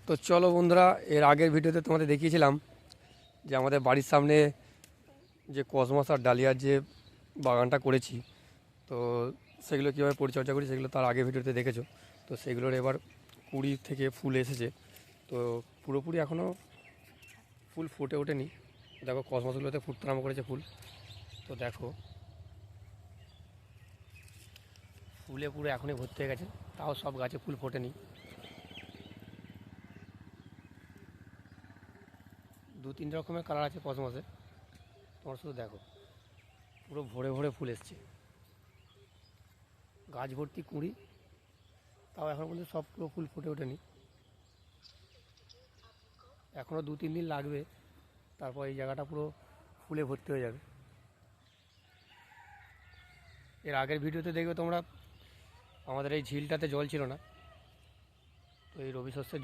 তো চলো বন্ধুরা, এর আগের ভিডিওতে তোমাদের দেখিয়েছিলাম যে আমাদের বাড়ির সামনে যে কসমস আর ডালিয়ার যে বাগানটা করেছি। তো সেগুলো কীভাবে পরিচর্যা করি সেগুলো তার আগের ভিডিওতে দেখেছো। তো সেগুলোর এবার কুড়ি থেকে ফুল এসেছে। তো পুরোপুরি এখনও ফুল ফুটে ওঠেনি। দেখো কসমসগুলোতে ফুটতে আরম্ভ করেছে ফুল। তো দেখো ফুলে পুরো এখনই ভর্তি হয়ে গেছে, তাও সব গাছে ফুল ফোটেনি। 2-3 রকমের কালার আছে কসমসে, তোমার শুধু দেখো পুরো ভরে ভরে ফুল এসছে, গাছ ভর্তি কুঁড়ি, তাও এখন পর্যন্ত সব পুরো ফুল ফুটে ওঠেনি। এখনও 2-3 দিন লাগবে, তারপর এই জায়গাটা পুরো ফুলে ভর্তি হয়ে যাবে। এর আগের ভিডিওতে দেখবে তোমরা আমাদের এই ঝিলটাতে জল ছিল না, তো এই রবি শস্যের